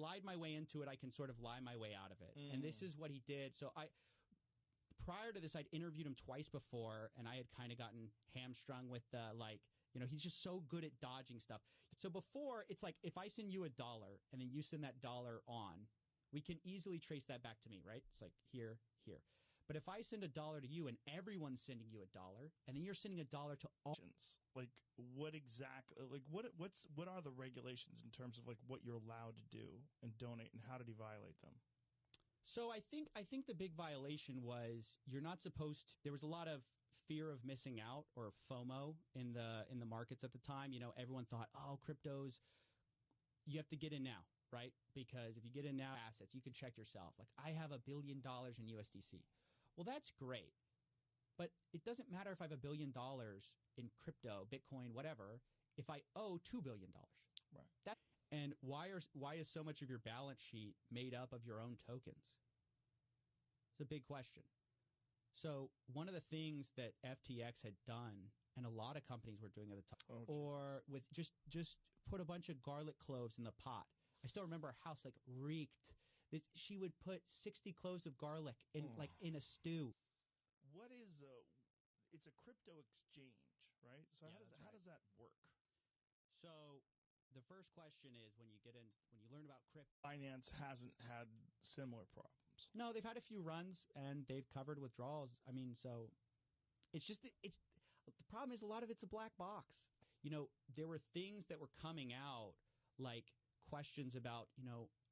lied my way into it, I can sort of lie my way out of it. And this is what he did. So prior to this, I'd interviewed him twice before, and I had kind of gotten hamstrung with he's just so good at dodging stuff. So before, it's like if I send you $1 and then you send that dollar on, we can easily trace that back to me, right? It's like here. But if I send $1 to you and everyone's sending you $1, and then you're sending $1 to all, like what exactly, like what are the regulations in terms of like what you're allowed to do and donate, and how did he violate them? So I think the big violation was you're not supposed to. There was a lot of fear of missing out, or FOMO, in the markets at the time. Everyone thought, oh, cryptos, you have to get in now, right? Because if you get in now, assets, you can check yourself. Like, I have $1 billion in USDC. Well, that's great, but it doesn't matter if I have $1 billion in crypto, Bitcoin, whatever, if I owe $2 billion. Right. And why is so much of your balance sheet made up of your own tokens? It's a big question. So one of the things that FTX had done, and a lot of companies were doing at the time, or with just put a bunch of garlic cloves in the pot. I still remember our house reeked. She would put 60 cloves of garlic in in a stew. What is it's a crypto exchange, right? So Yeah, how does that work? So the first question is when you learn about crypto. Binance hasn't had similar problems. No, they've had a few runs and they've covered withdrawals. I mean, so it's just the problem is a lot of it's a black box. There were things that were coming out like questions about,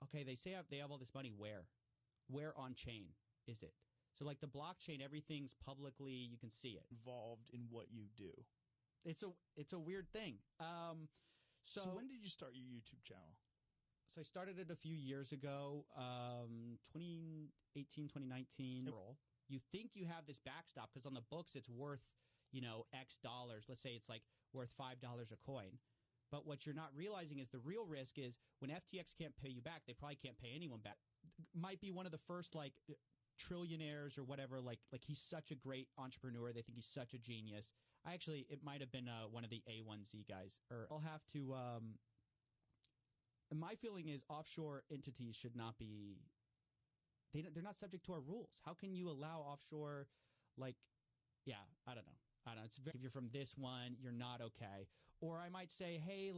okay, they say they have all this money. Where on chain is it? So like the blockchain, everything's publicly, you can see it. Involved in what you do. It's a weird thing. So when did you start your YouTube channel? So I started it a few years ago, 2018, 2019. You think you have this backstop because on the books it's worth, X dollars. Let's say it's like worth $5 a coin. But what you're not realizing is the real risk is when FTX can't pay you back, they probably can't pay anyone back. Might be one of the first trillionaires or whatever. Like he's such a great entrepreneur. They think he's such a genius. It might have been one of the A1Z guys. Or I'll have to. My feeling is offshore entities should not be. They're not subject to our rules. How can you allow offshore? I don't know. It's if you're from this one, you're not okay. Or I might say, hey,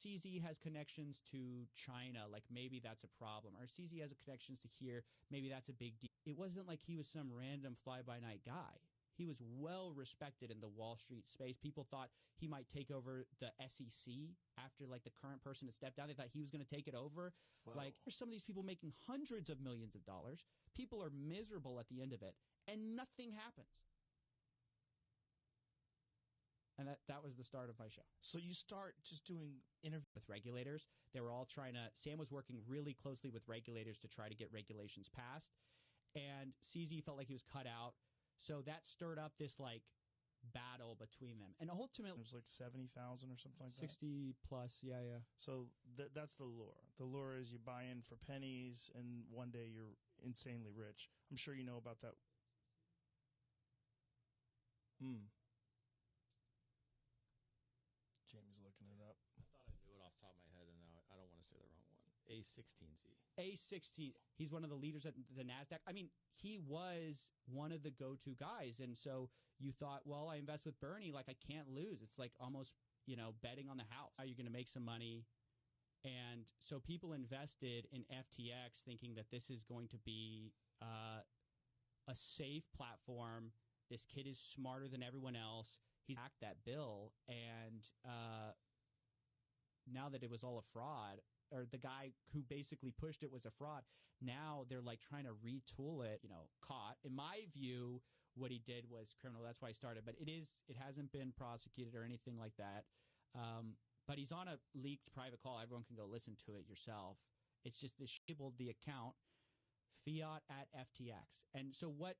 CZ has connections to China. Maybe that's a problem. Or CZ has connections to here. Maybe that's a big deal. It wasn't like he was some random fly-by-night guy. He was well respected in the Wall Street space. People thought he might take over the SEC after the current person had stepped down. They thought he was going to take it over. Wow. There's some of these people making hundreds of millions of dollars. People are miserable at the end of it, and nothing happens. And that was the start of my show. So you start just doing interviews with regulators. They were all Sam was working really closely with regulators to try to get regulations passed. And CZ felt like he was cut out. So that stirred up this battle between them. And ultimately it was 70,000 or something like 60 plus, yeah. So that's the lure. The lure is you buy in for pennies and one day you're insanely rich. I'm sure you know about that. Jamie's looking it up. I thought I knew it off the top of my head, and now I don't want to say the wrong one. A16Z. A16. He's one of the leaders at the NASDAQ. I mean, he was one of the go-to guys. And so you thought, well, I invest with Bernie, I can't lose. It's almost, betting on the house. How you're going to make some money. And so people invested in FTX thinking that this is going to be a safe platform. This kid is smarter than everyone else. He's backed that bill, and now that it was all a fraud, or the guy who basically pushed it was a fraud, now they're trying to retool it, caught. In my view, what he did was criminal. That's why I started. But it hasn't been prosecuted or anything like that. But he's on a leaked private call. Everyone can go listen to it yourself. It's just this labeled the account Fiat at FTX. And so what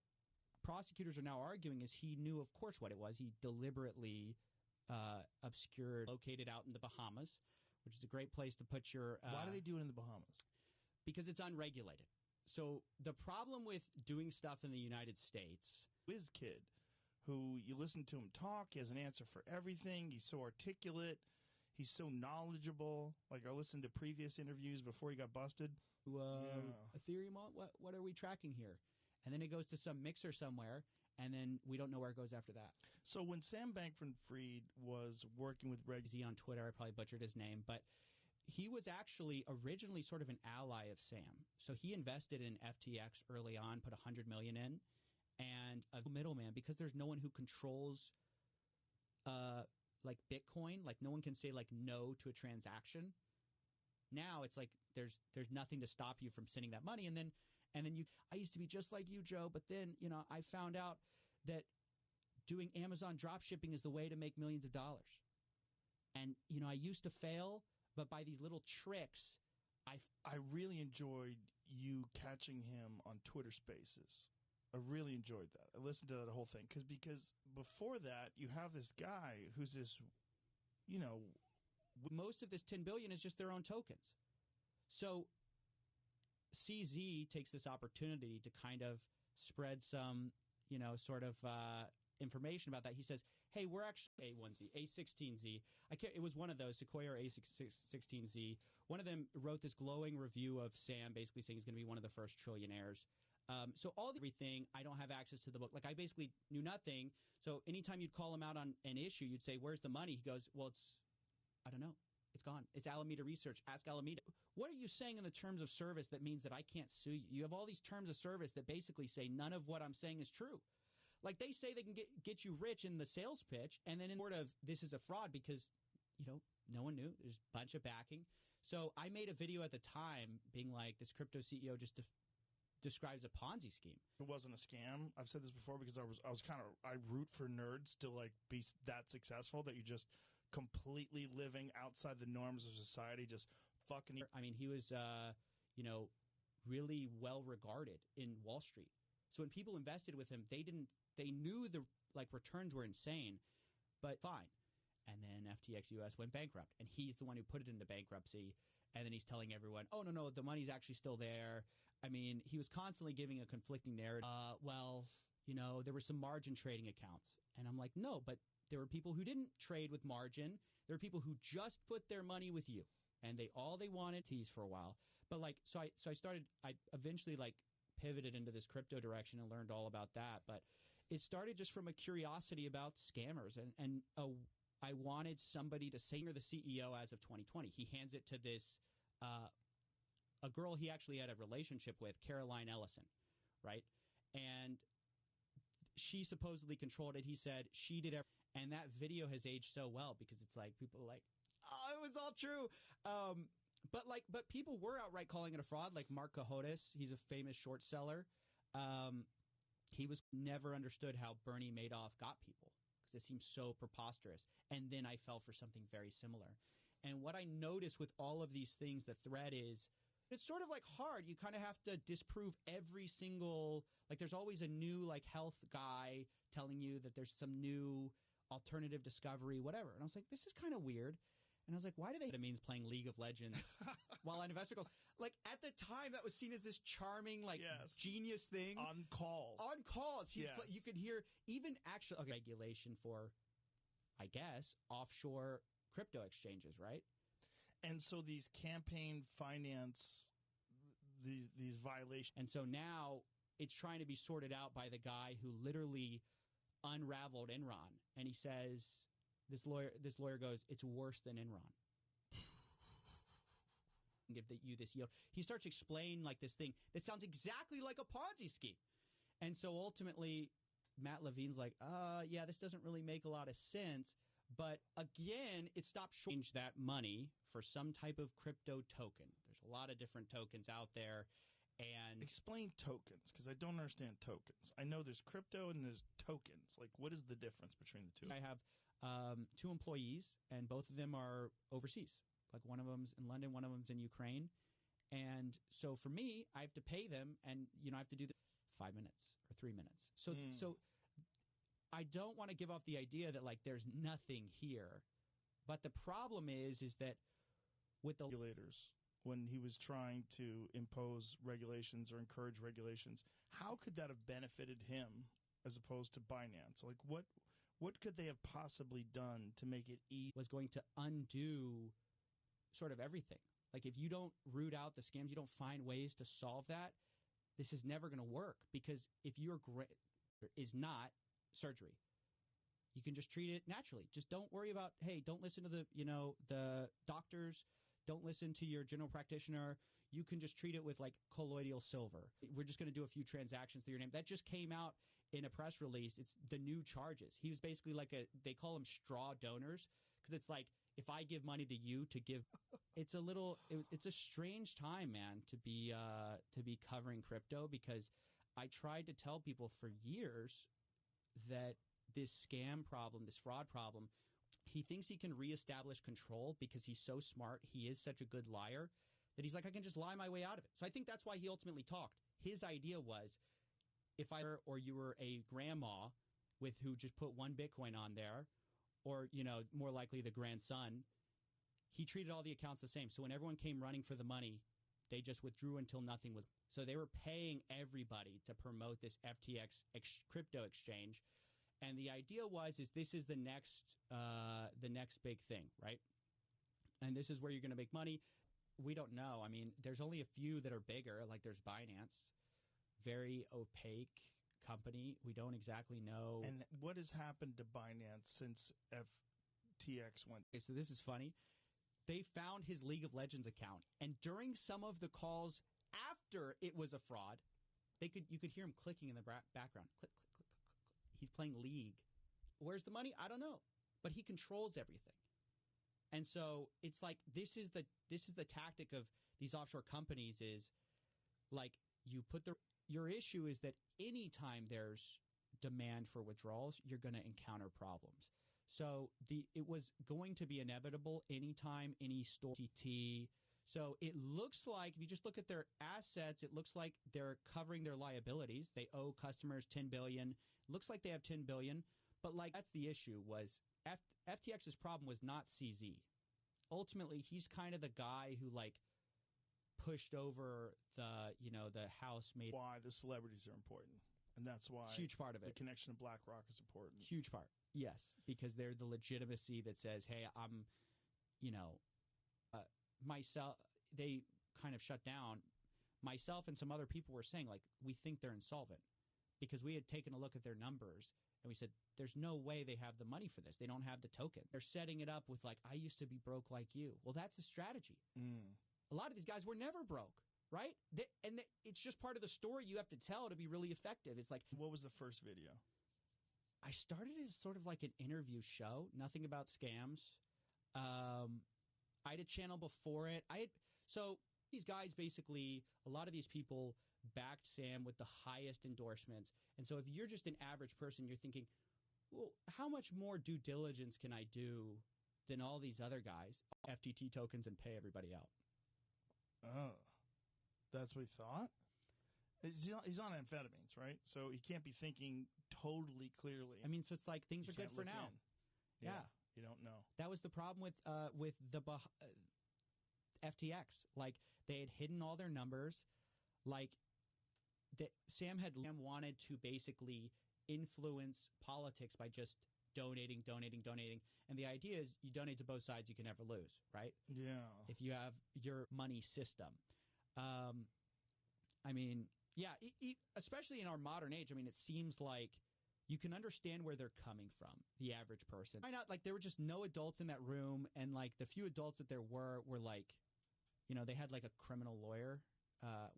prosecutors are now arguing is he knew, of course, what it was. He deliberately obscured, located out in the Bahamas, which is a great place to put your... Why do they do it in the Bahamas? Because it's unregulated. So the problem with doing stuff in the United States... Whiz kid, who you listen to him talk, he has an answer for everything, he's so articulate, He's so knowledgeable. Like, I listened to previous interviews before he got busted. Ethereum, what are we tracking here? And then it goes to some mixer somewhere, and then we don't know where it goes after that. So when Sam Bankman-Fried was working with Reg Z on Twitter, I probably butchered his name, but he was actually originally sort of an ally of Sam. So he invested in FTX early on, put $100 million in, and a middleman, because there's no one who controls like Bitcoin, like no one can say like no to a transaction. Now it's like there's nothing to stop you from sending that money, and then I used to be just like you, Joe, but then I found out that doing Amazon drop shipping is the way to make millions of dollars. And I used to fail, but by these little tricks, I really enjoyed you catching him on Twitter Spaces. I really enjoyed that. I listened to that whole thing because before that, you have this guy who's this, most of this $10 billion is just their own tokens. So CZ takes this opportunity to kind of spread some, sort of information about that. He says, hey, we're actually A1Z, A16Z. It was one of those, Sequoia or A16Z. One of them wrote this glowing review of Sam, basically saying he's going to be one of the first trillionaires. So everything, I don't have access to the book. Like, I basically knew nothing. So anytime you'd call him out on an issue, you'd say, where's the money? He goes, well, I don't know. It's gone. It's Alameda Research. Ask Alameda. What are you saying in the terms of service that means that I can't sue you? You have all these terms of service that basically say none of what I'm saying is true. Like, they say they can get you rich in the sales pitch, and then in sort of this is a fraud because, no one knew. There's a bunch of backing. So I made a video at the time being like, this crypto CEO just describes a Ponzi scheme. It wasn't a scam. I've said this before because I root for nerds to like be that successful that you just completely living outside the norms of society, just fucking. I mean, he was, really well regarded in Wall Street. So when people invested with him, they knew the returns were insane, but fine. And then FTX US went bankrupt, and he's the one who put it into bankruptcy. And then he's telling everyone, oh, no, the money's actually still there. I mean, he was constantly giving a conflicting narrative. There were some margin trading accounts. And I'm like, no, but there were people who didn't trade with margin. There were people who just put their money with you. And they wanted tease for a while. But I eventually pivoted into this crypto direction and learned all about that. But it started just from a curiosity about scammers. And I wanted somebody to say you're the CEO as of 2020. He hands it to this a girl he actually had a relationship with, Caroline Ellison, right? And she supposedly controlled it. He said she did everything. And that video has aged so well because it's like people are like, oh, it was all true. But people were outright calling it a fraud. Like Mark Cohodes, he's a famous short seller. He was never understood how Bernie Madoff got people because it seems so preposterous. And then I fell for something very similar. And what I noticed with all of these things, the thread is, it's sort of hard. You kind of have to disprove every single, there's always a new health guy telling you that there's some new alternative discovery, whatever. And I was like, this is kind of weird. And I was like, why do they? It means playing League of Legends while an investor goes. At the time, that was seen as this charming, genius thing. On calls. On calls. You could hear even actual regulation for, I guess, offshore crypto exchanges, right? And so these campaign finance, these violations. And so now it's trying to be sorted out by the guy who literally unraveled Enron. And he says, this lawyer goes, it's worse than Enron. Give you this yield. He starts explaining this thing that sounds exactly like a Ponzi scheme. And so ultimately, Matt Levine's like, yeah, this doesn't really make a lot of sense. But again, it stopped change that money for some type of crypto token. There's a lot of different tokens out there. And explain tokens, because I don't understand tokens. I know there's crypto and there's tokens. What is the difference between the two? I have 2 employees, and both of them are overseas. One of them's in London, one of them's in Ukraine. And so for me, I have to pay them, and I have to do 5 minutes or 3 minutes. So I don't want to give off the idea that there's nothing here. But the problem is that with the regulators, when he was trying to impose regulations or encourage regulations, how could that have benefited him as opposed to Binance? What could they have possibly done to make it easy? Was going to undo sort of everything. Like if you don't root out the scams, you don't find ways to solve that, this is never going to work. Because if your is not surgery, you can just treat it naturally. Just don't worry about, hey, don't listen to the doctors. Don't listen to your general practitioner. You can just treat it with like colloidal silver. We're just going to do a few transactions through your name. That just came out in a press release. It's the new charges. He was basically like they call them straw donors, because it's like, if I give money to you to give, it's a strange time, man, to be covering crypto, because I tried to tell people for years that this scam problem, this fraud problem, he thinks he can reestablish control because he's so smart. He is such a good liar that he's like, I can just lie my way out of it. So I think that's why he ultimately talked. His idea was, if or you were a grandma with who just put one Bitcoin on there, or, more likely the grandson, he treated all the accounts the same. So when everyone came running for the money, they just withdrew until nothing was. So they were paying everybody to promote this FTX crypto exchange. And the idea is this is the next big thing, right? And this is where you're going to make money. We don't know. I mean, there's only a few that are bigger, like there's Binance, very opaque company. We don't exactly know. And what has happened to Binance since FTX went? Okay, so this is funny. They found his League of Legends account, and during some of the calls after it was a fraud, you could hear him clicking in the background. Click, click, click, click, click, click. He's playing League. Where's the money? I don't know, but he controls everything. And so it's like this is the tactic of these offshore companies is like you put your issue is that anytime there's demand for withdrawals, you're going to encounter problems. So it was going to be inevitable anytime any store TT. So it looks like if you just look at their assets, it looks like they're covering their liabilities. They owe customers $10 billion. Looks like they have $10 billion, but like that's the issue was FTX's problem was not CZ. Ultimately, he's kind of the guy who like pushed over the house made. Why the celebrities are important, and that's why huge part of it. The connection to BlackRock is important. Huge part, yes, because they're the legitimacy that says, hey, I'm, myself. They kind of shut down. Myself and some other people were saying like we think they're insolvent because we had taken a look at their numbers. And we said, there's no way they have the money for this. They don't have the token. They're setting it up with like, I used to be broke like you. Well, that's a strategy. A lot of these guys were never broke, right? It's just part of the story you have to tell to be really effective. It's like, what was the first video? I started as sort of like an interview show, nothing about scams. I had a channel before it. So these guys basically, a lot of these people backed Sam with the highest endorsements. And so if you're just an average person, you're thinking, well, how much more due diligence can I do than all these other guys? FTT tokens and pay everybody out. Oh, that's what he thought? He's on amphetamines, right? So he can't be thinking totally clearly. I mean, so it's like things are good for now. Yeah. You don't know. That was the problem with the FTX. Like, they had hidden all their numbers. Like, Sam wanted to basically influence politics by just donating. And the idea is you donate to both sides, you can never lose, right? Yeah. If you have your money system. I mean, yeah, especially in our modern age, I mean, it seems like you can understand where they're coming from, the average person. Why not? Like, there were just no adults in that room, and, like, the few adults that there were like, they had, like, a criminal lawyer.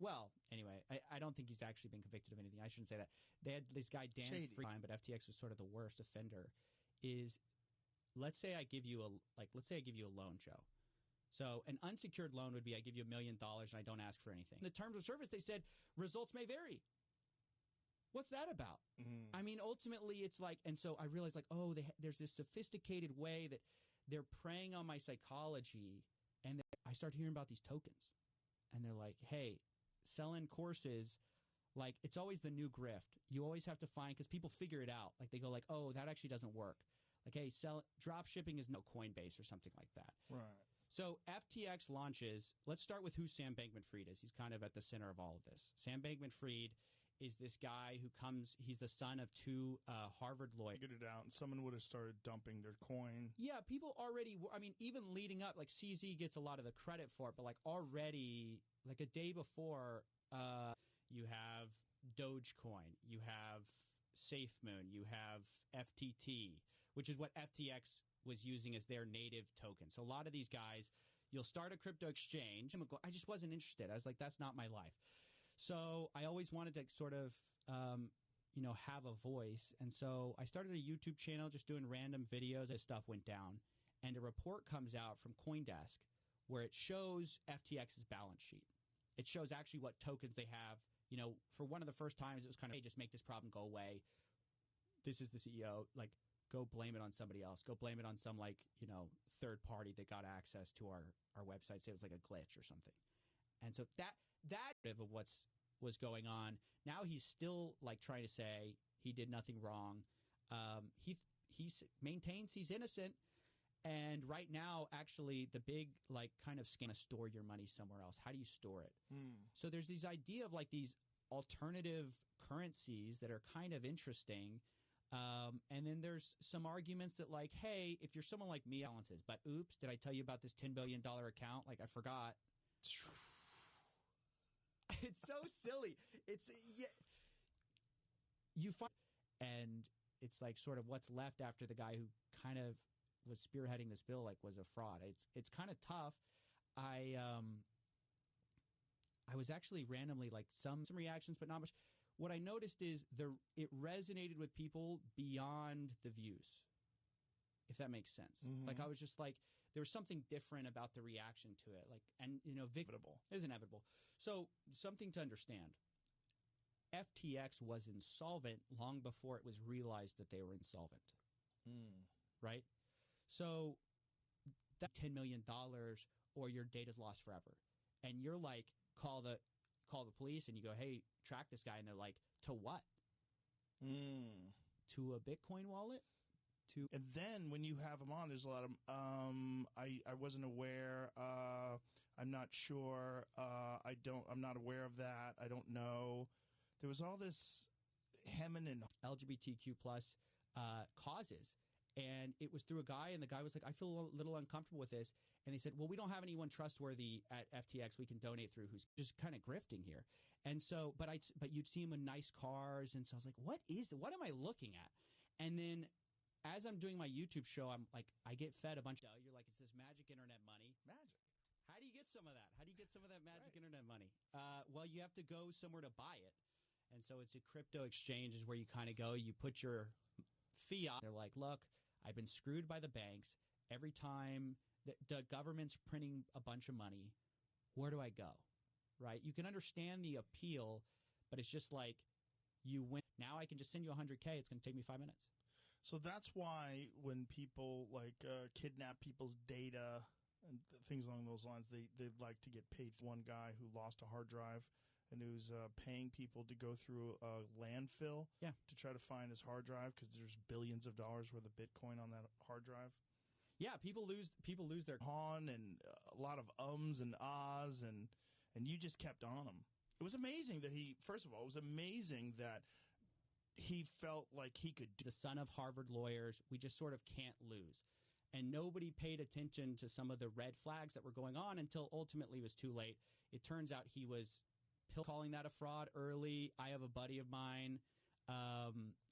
Well, anyway, I don't think he's actually been convicted of anything. I shouldn't say that. They had this guy, Dan Freeman, but FTX was sort of the worst offender. Let's say I give you a loan, Joe. So an unsecured loan would be I give you $1 million and I don't ask for anything. In the terms of service, they said results may vary. What's that about? I mean, ultimately, it's like, and so I realized like, oh, there's this sophisticated way that they're preying on my psychology, and I start hearing about these tokens. And they're like, hey, selling courses, like, it's always the new grift. You always have to find, because people figure it out. Like, they go like, oh, that actually doesn't work. Like, hey, drop shipping is no Coinbase or something like that. Right. So FTX launches. Let's start with who Sam Bankman-Fried is. He's kind of at the center of all of this. Sam Bankman-Fried is this guy who comes. He's the son of two Harvard lawyers. Figured it out, and someone would have started dumping their coin. Yeah, people already. I mean, even leading up, like CZ gets a lot of the credit for it, but like already, like a day before, you have Dogecoin, you have SafeMoon, you have FTT, which is what FTX was using as their native token. So a lot of these guys, you'll start a crypto exchange. I just wasn't interested. I was like, that's not my life. So I always wanted to sort of, have a voice. And so I started a YouTube channel just doing random videos as stuff went down. And a report comes out from CoinDesk where it shows FTX's balance sheet. It shows actually what tokens they have. For one of the first times, it was kind of, hey, just make this problem go away. This is the CEO. Like, go blame it on somebody else. Go blame it on some, third party that got access to our website. Say it was like a glitch or something. And so that of was going on. Now he's still like trying to say he did nothing wrong. He maintains he's innocent. And right now, actually, the big kind of scam is store your money somewhere else. How do you store it? So there's this idea of like these alternative currencies that are kind of interesting. And then there's some arguments that like, hey, if you're someone like me, balances, but oops, did I tell you about this $10 billion account? Like I forgot. It's so silly. You find, and it's like sort of what's left after the guy who kind of was spearheading this bill was a fraud. It's kind of tough. I was actually randomly some reactions, but not much. What I noticed is it resonated with people beyond the views, if that makes sense. Mm-hmm. I was just there was something different about the reaction to it. Inevitable. It is inevitable. So something to understand. FTX was insolvent long before it was realized that they were insolvent. Right? So that $10 million or your data's lost forever. And you're like, call the police and you go, hey, track this guy. And they're like, to what? To a Bitcoin wallet? And then when you have them on, there's a lot of, I wasn't aware, I'm not sure, I'm not aware of that, I don't know. There was all this hemming and LGBTQ plus causes. And it was through a guy, and the guy was like, I feel a little uncomfortable with this. And they said, well, we don't have anyone trustworthy at FTX we can donate through who's just kind of grifting here. And so, but you'd see him in nice cars. And so I was like, what am I looking at? And then as I'm doing my YouTube show, I'm like, I get fed a bunch of, you're like, it's this magic internet money. Magic. How do you get some of that? How do you get some of that magic internet money? Well, you have to go somewhere to buy it. And so it's a crypto exchange is where you kind of go, you put your fiat. They're like, look, I've been screwed by the banks. Every time the government's printing a bunch of money, where do I go? Right? You can understand the appeal, but it's just like you win. Now I can just send you $100K. It's going to take me 5 minutes. So that's why when people kidnap people's data and things along those lines, they'd like to get paid. One guy who lost a hard drive and who's paying people to go through a landfill to try to find his hard drive because there's billions of dollars worth of Bitcoin on that hard drive. Yeah, people lose their con and a lot of ums and ahs and you just kept on him. It was amazing that he felt like he could do. The son of Harvard lawyers, we just sort of can't lose. And nobody paid attention to some of the red flags that were going on until ultimately it was too late. It turns out he was calling that a fraud early. I have a buddy of mine.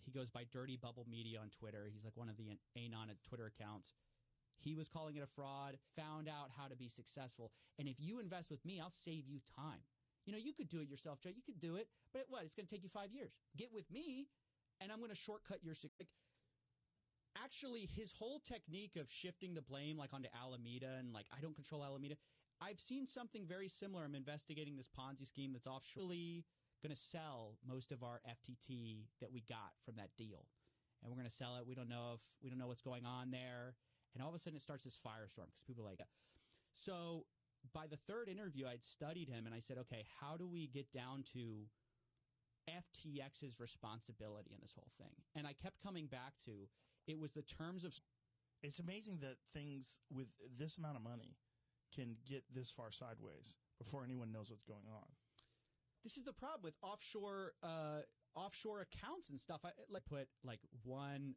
He goes by Dirty Bubble Media on Twitter. He's like one of the Anon Twitter accounts. He was calling it a fraud, found out how to be successful. And if you invest with me, I'll save you time. You could do it yourself, Joe. You could do it. But it's going to take you 5 years. Get with me, and I'm going to shortcut your success. Actually, his whole technique of shifting the blame onto Alameda and I don't control Alameda. I've seen something very similar. I'm investigating this Ponzi scheme that's offshore. Going to sell most of our FTT that we got from that deal, and we're going to sell it. We don't know what's going on there, and all of a sudden it starts this firestorm because people are like, so by the third interview, I'd studied him and I said, okay, how do we get down to FTX's responsibility in this whole thing? And I kept coming back to it was the terms of. It's amazing that things with this amount of money can get this far sideways before anyone knows what's going on. this is the problem with offshore accounts and stuff. I put like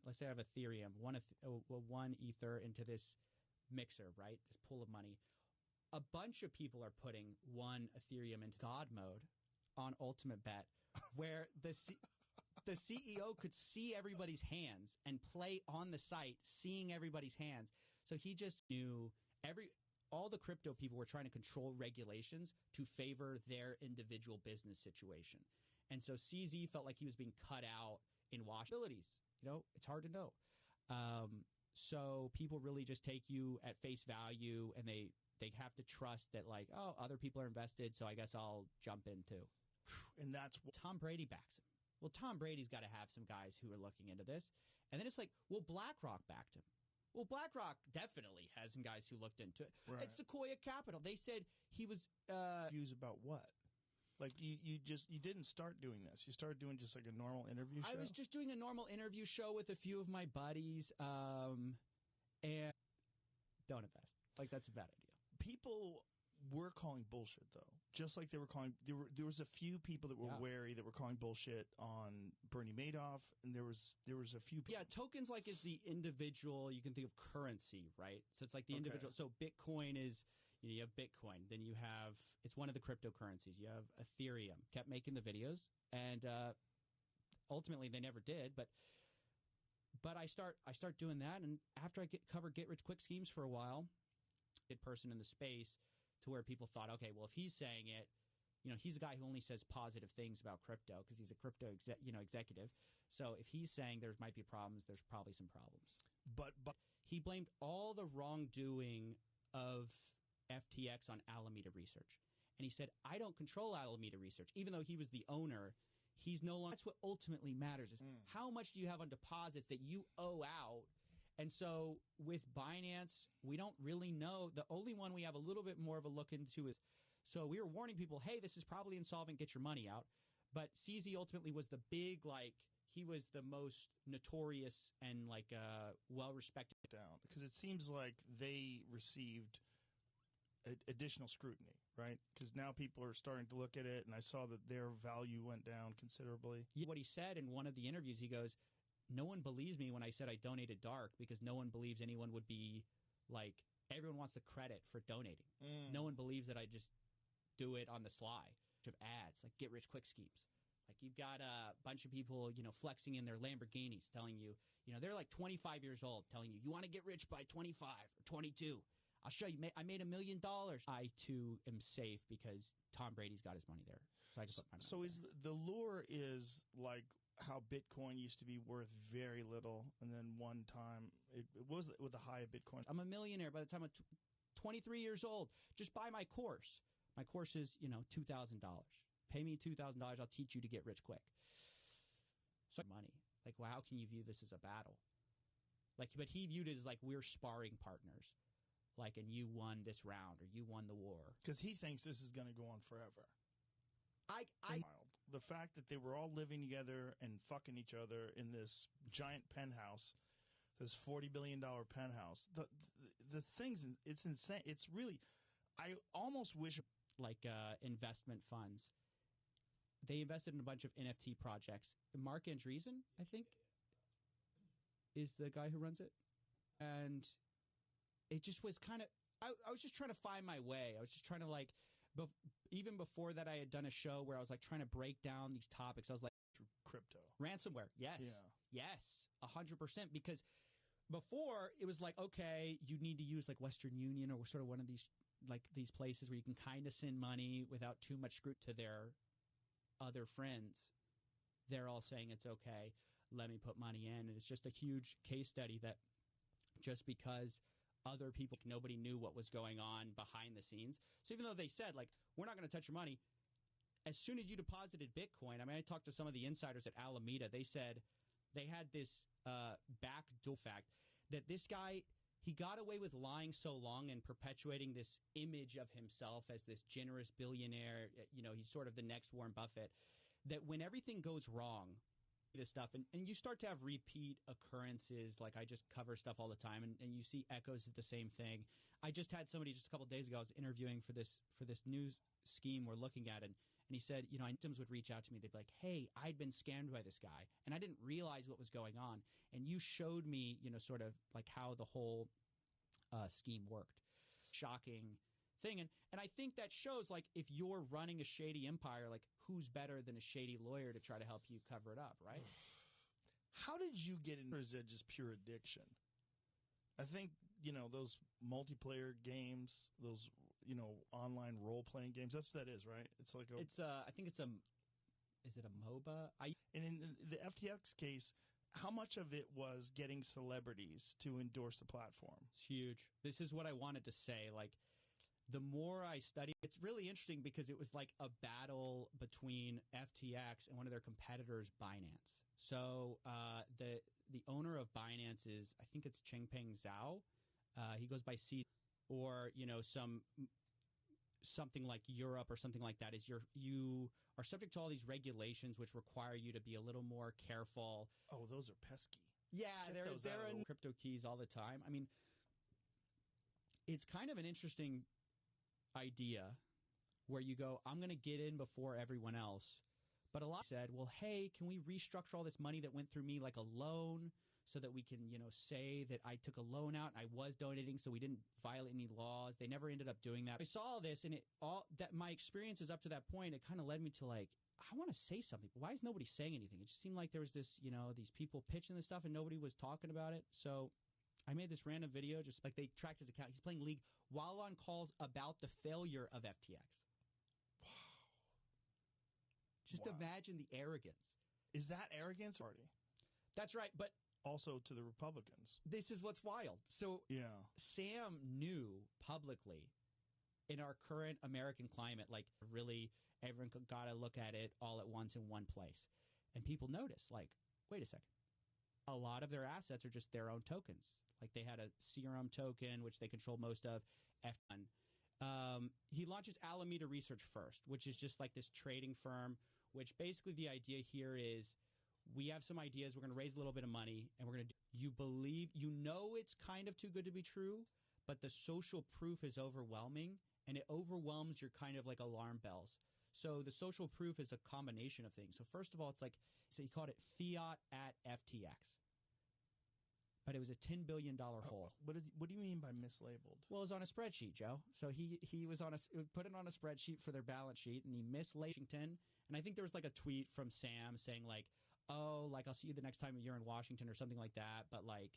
let's say I have Ethereum, one Ether into this mixer, right? This pool of money. A bunch of people are putting one Ethereum into God mode on Ultimate Bet, where the CEO could see everybody's hands and play on the site, seeing everybody's hands. So he just knew all the crypto people were trying to control regulations to favor their individual business situation. And so CZ felt like he was being cut out in Washington. It's hard to know. So people really just take you at face value, and they have to trust that, like, oh, other people are invested, so I guess I'll jump in too. And that's Tom Brady backs him. Well, Tom Brady's got to have some guys who are looking into this. And then it's like, well, BlackRock backed him. Well, BlackRock definitely has some guys who looked into it. Right. It's Sequoia Capital. They said he was views about what? Like you didn't start doing this. You started doing just like a normal interview show? I was just doing a normal interview show with a few of my buddies, and don't invest. Like, that's a bad idea. People were calling bullshit, though. Just like they were calling, there was a few people that were wary that were calling bullshit on Bernie Madoff, and there was a few people. Yeah, tokens like is the individual. You can think of currency, right? So it's like the individual. So Bitcoin is, you have Bitcoin, then you have, it's one of the cryptocurrencies. You have Ethereum. Kept making the videos, and ultimately they never did. But I start doing that, and after I cover get rich quick schemes for a while, person in the space, to where people thought, okay, well, if he's saying it, he's a guy who only says positive things about crypto because he's a crypto executive. So if he's saying there might be problems, there's probably some problems. But he blamed all the wrongdoing of FTX on Alameda Research. And he said, I don't control Alameda Research. Even though he was the owner, he's no longer. That's what ultimately matters is how much do you have on deposits that you owe out. And so with Binance, we don't really know. The only one we have a little bit more of a look into is, so we were warning people, hey, this is probably insolvent, get your money out. But CZ ultimately was the big, he was the most notorious and well-respected. Down, because it seems like they received additional scrutiny, right? Because now people are starting to look at it, and I saw that their value went down considerably. What he said in one of the interviews, he goes, no one believes me when I said I donated dark, because no one believes anyone would be everyone wants the credit for donating. No one believes that I just do it on the sly. Of ads, like get rich quick schemes. Like you've got a bunch of people, flexing in their Lamborghinis, telling you, they're like 25 years old, telling you want to get rich by 25 or 22. I'll show you. I made $1 million. I too am safe because Tom Brady's got his money there, so I can put my money. So is the lure is like how Bitcoin used to be worth very little, and then one time it was with the high of Bitcoin. I'm a millionaire by the time I'm 23 years old. Just buy my course. My course is, $2,000. Pay me $2,000. I'll teach you to get rich quick. So money. Well, how can you view this as a battle? But he viewed it as we're sparring partners. And you won this round or you won the war. Because he thinks this is going to go on forever. I the fact that they were all living together and fucking each other in this giant penthouse, this $40 billion penthouse. The things, it's insane. It's really, I almost wish investment funds. They invested in a bunch of NFT projects. Mark Andreessen, I think, is the guy who runs it, and it just was kind of. I was just trying to find my way. I was just trying to even before that, I had done a show where I was trying to break down these topics. I was through crypto, ransomware. Yes, yes, 100%. Because before it was okay, you need to use Western Union or sort of one of these these places where you can kind of send money without too much scrutiny to their other friends. They're all saying it's okay. Let me put money in, and it's just a huge case study that just because other people, nobody knew what was going on behind the scenes. So even though they said, we're not going to touch your money, as soon as you deposited Bitcoin, I talked to some of the insiders at Alameda. They said they had this backdoor fact that this guy, he got away with lying so long and perpetuating this image of himself as this generous billionaire. He's sort of the next Warren Buffett, that when everything goes wrong, this stuff, and you start to have repeat occurrences. I just cover stuff all the time, and you see echoes of the same thing. I just had somebody just a couple of days ago, I was interviewing for this news scheme we're looking at, and And he said, victims would reach out to me. They'd be like, hey, I'd been scammed by this guy, and I didn't realize what was going on. And you showed me, sort of like how the whole scheme worked. Shocking thing. And I think that shows, like, if you're running a shady empire, like, who's better than a shady lawyer to try to help you cover it up, right? How did you get into it? Is it just pure addiction? I think, those multiplayer games, those, online role-playing games, that's what that is, right? It's like I think it's is it a MOBA? And in the FTX case, how much of it was getting celebrities to endorse the platform? It's huge. This is what I wanted to say. Like, the more I study, it's really interesting because it was like a battle between FTX and one of their competitors, Binance. So the owner of Binance is, I think it's Changpeng Zhao. He goes by C, or something like Europe or something like that. Is you are subject to all these regulations which require you to be a little more careful. Oh, those are pesky. Yeah, they're in crypto keys all the time. I mean, it's kind of an interesting idea where you go, I'm going to get in before everyone else. But a lot said, well, hey, can we restructure all this money that went through me like a loan so that we can, say that I took a loan out and I was donating so we didn't violate any laws. They never ended up doing that. I saw all this, and my experiences up to that point, it kind of led me to, like, I want to say something, but why is nobody saying anything? It just seemed like there was this, these people pitching this stuff and nobody was talking about it. So I made this random video, just like they tracked his account. He's playing League while on calls about the failure of FTX. Wow. Just imagine the arrogance. Is that arrogance? Party. That's right, but also to the Republicans. This is what's wild. So Sam knew publicly in our current American climate, like, really everyone got to look at it all at once in one place. And people notice, like, wait a second. A lot of their assets are just their own tokens. Like, they had a Serum token, which they control most of. F1. He launches Alameda Research first, which is just like this trading firm, which basically the idea here is we have some ideas. We're going to raise a little bit of money, and we're going to you believe, it's kind of too good to be true, but the social proof is overwhelming, and it overwhelms your kind of like alarm bells. So the social proof is a combination of things. So first of all, it's like, so he called it Fiat at FTX. But it was a $10 billion hole. What do you mean by mislabeled? Well, it was on a spreadsheet, Joe. So he was put it on a spreadsheet for their balance sheet, and he mislabeled Washington. And I think there was like a tweet from Sam saying like, oh, like, I'll see you the next time you're in Washington or something like that. But like,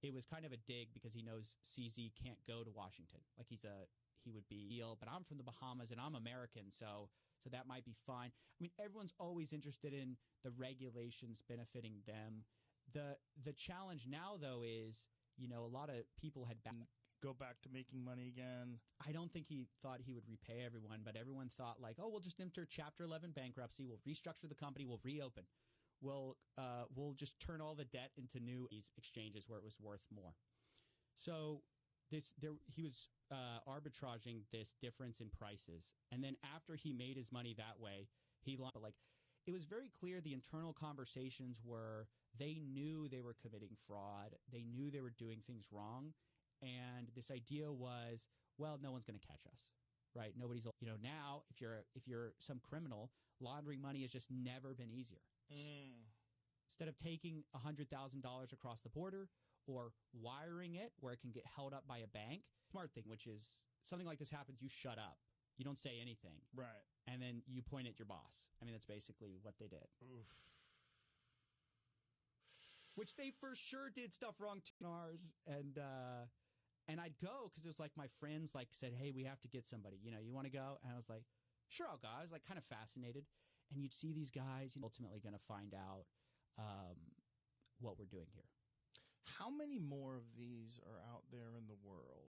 it was kind of a dig because he knows CZ can't go to Washington. Like, he would be ill, but I'm from the Bahamas and I'm American, so that might be fine. I mean, everyone's always interested in the regulations benefiting them. The challenge now, though, is, a lot of people had go back to making money again. I don't think he thought he would repay everyone, but everyone thought like, oh, we'll just enter Chapter 11 bankruptcy. We'll restructure the company. We'll reopen. We'll just turn all the debt into new exchanges where it was worth more. So he was arbitraging this difference in prices, and then after he made his money that way, it was very clear the internal conversations were they knew they were committing fraud. They knew they were doing things wrong. And this idea was, well, no one's going to catch us, right? Nobody's, now if you're some criminal, laundering money has just never been easier. Instead of taking $100,000 across the border or wiring it where it can get held up by a bank, smart thing, which is something like this happens, you shut up. You don't say anything. Right. And then you point at your boss. I mean, that's basically what they did. Oof. Which they for sure did stuff wrong to ours. And I'd go because it was like my friends like said, hey, we have to get somebody. You want to go? And I was like, sure, I'll go. I was like kind of fascinated. And you'd see these guys ultimately going to find out what we're doing here. How many more of these are out there in the world?